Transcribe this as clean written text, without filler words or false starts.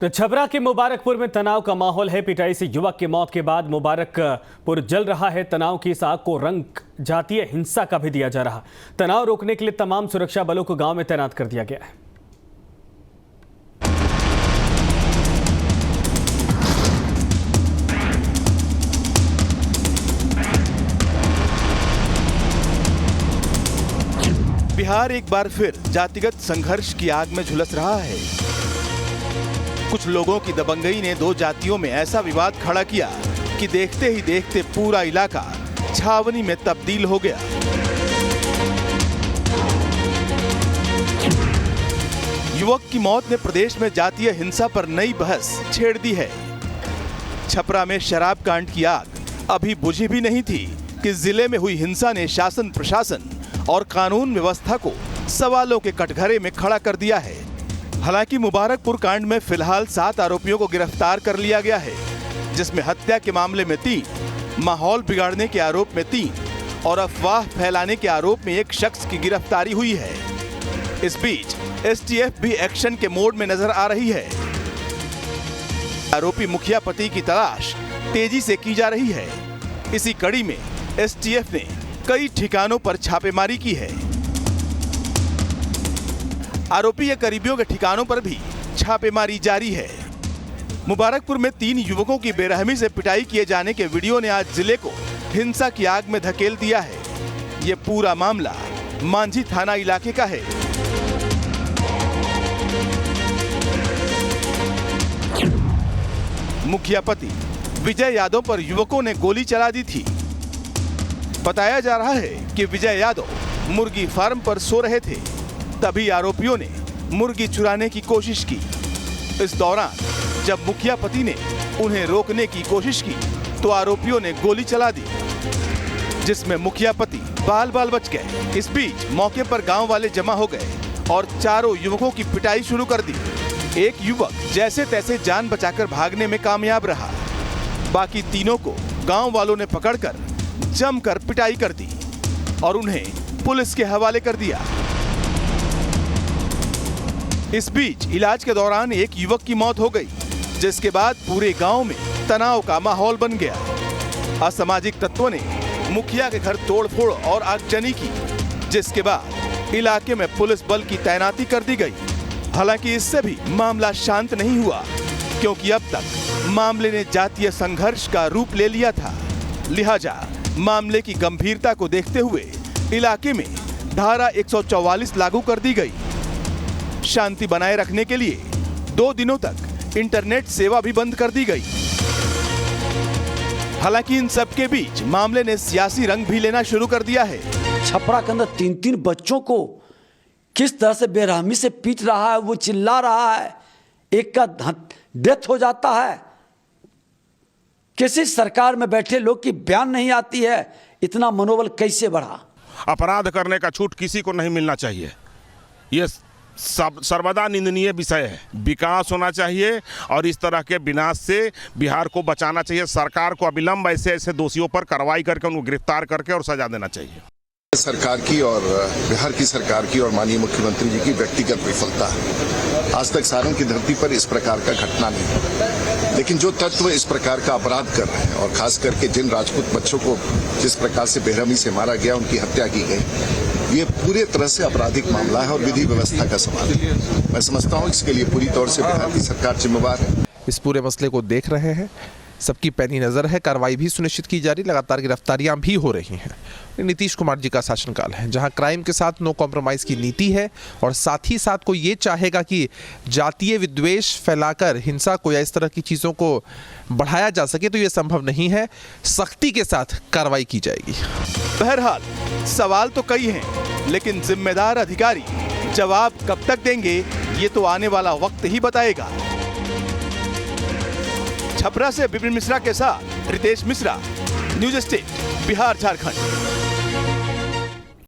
तो छपरा के मुबारकपुर में तनाव का माहौल है। पिटाई से युवक की मौत के बाद मुबारकपुर जल रहा है। तनाव की इस आग को रंग जातीय हिंसा का भी दिया जा रहा। तनाव रोकने के लिए तमाम सुरक्षा बलों को गांव में तैनात कर दिया गया है। बिहार एक बार फिर जातिगत संघर्ष की आग में झुलस रहा है। कुछ लोगों की दबंगई ने दो जातियों में ऐसा विवाद खड़ा किया कि देखते ही देखते पूरा इलाका छावनी में तब्दील हो गया। युवक की मौत ने प्रदेश में जातीय हिंसा पर नई बहस छेड़ दी है। छपरा में शराब कांड की आग अभी बुझी भी नहीं थी कि जिले में हुई हिंसा ने शासन प्रशासन और कानून व्यवस्था को सवालों के कटघरे में खड़ा कर दिया है। हालांकि मुबारकपुर कांड में फिलहाल 7 आरोपियों को गिरफ्तार कर लिया गया है, जिसमें हत्या के मामले में 3, माहौल बिगाड़ने के आरोप में 3 और अफवाह फैलाने के आरोप में 1 शख्स की गिरफ्तारी हुई है। इस बीच एसटीएफ भी एक्शन के मोड में नजर आ रही है। आरोपी मुखिया पति की तलाश तेजी से की जा रही है। इसी कड़ी में एसटीएफ ने कई ठिकानों पर छापेमारी की है। आरोपी के करीबियों के ठिकानों पर भी छापेमारी जारी है। मुबारकपुर में 3 युवकों की बेरहमी से पिटाई किए जाने के वीडियो ने आज जिले को हिंसा की आग में धकेल दिया है। ये पूरा मामला मांझी थाना इलाके का है। मुखिया पति विजय यादव पर युवकों ने गोली चला दी थी। बताया जा रहा है कि विजय यादव मुर्गी फार्म पर सो रहे थे, तभी आरोपियों ने मुर्गी चुराने की कोशिश की। इस दौरान जब मुखिया पति ने उन्हें रोकने की कोशिश की तो आरोपियों ने गोली चला दी, जिसमें मुखिया पति बाल बाल बच गए। इस बीच मौके पर गांव वाले जमा हो गए और चारों युवकों की पिटाई शुरू कर दी। एक युवक जैसे तैसे जान बचाकर भागने में कामयाब रहा। बाकी तीनों को गांव वालों ने पकड़कर जमकर पिटाई कर दी और उन्हें पुलिस के हवाले कर दिया। इस बीच इलाज के दौरान एक युवक की मौत हो गई, जिसके बाद पूरे गांव में तनाव का माहौल बन गया। असामाजिक तत्वों ने मुखिया के घर तोड़फोड़ और आगजनी की, जिसके बाद इलाके में पुलिस बल की तैनाती कर दी गई। हालांकि इससे भी मामला शांत नहीं हुआ, क्योंकि अब तक मामले ने जातीय संघर्ष का रूप ले लिया था। लिहाजा मामले की गंभीरता को देखते हुए इलाके में धारा 144 लागू कर दी गई। शांति बनाए रखने के लिए 2 दिनों तक इंटरनेट सेवा भी बंद कर दी गई। हालांकि इन सब के बीच मामले ने सियासी रंग भी लेना शुरू कर दिया है। छपरा के अंदर 3 बच्चों को किस तरह से बेरहमी से पीट रहा है, वो चिल्ला रहा है, एक का डेथ हो जाता है। किसी सरकार में बैठे लोग की बयान नहीं आती है, इतना मनोबल कैसे बढ़ा? अपराध करने का छूट किसी को नहीं मिलना चाहिए। ये सर्वदा निंदनीय विषय है। विकास होना चाहिए और इस तरह के विनाश से बिहार को बचाना चाहिए। सरकार को अविलंब ऐसे दोषियों पर कार्रवाई करके उनको गिरफ्तार करके और सजा देना चाहिए। सरकार की और बिहार की सरकार की और माननीय मुख्यमंत्री जी की व्यक्तिगत विफलता है। आज तक सारण की धरती पर इस प्रकार का घटना नहीं, लेकिन जो तत्व इस प्रकार का अपराध कर रहे हैं और खास करके जिन राजपूत बच्चों को जिस प्रकार से बेरहमी से मारा गया, उनकी हत्या की गई, ये पूरे तरह से आपराधिक मामला है और विधि व्यवस्था का सवाल है। मैं समझता हूँ इसके लिए पूरी तौर से बिहार की सरकार जिम्मेवार है। इस पूरे मसले को देख रहे हैं, सबकी पैनी नज़र है, कार्रवाई भी सुनिश्चित की जा रही, लगातार गिरफ्तारियां भी हो रही हैं। नीतीश कुमार जी का शासनकाल है, जहां क्राइम के साथ नो कॉम्प्रोमाइज़ की नीति है और साथ ही साथ कोई ये चाहेगा कि जातीय विद्वेष फैलाकर हिंसा को या इस तरह की चीज़ों को बढ़ाया जा सके तो ये संभव नहीं है। सख्ती के साथ कार्रवाई की जाएगी। बहरहाल सवाल तो कई हैं, लेकिन जिम्मेदार अधिकारी जवाब कब तक देंगे, ये तो आने वाला वक्त ही बताएगा। छपरा से विपिन मिश्रा के साथ रितेश मिश्रा, न्यूज़ स्टेट, बिहार झारखंड।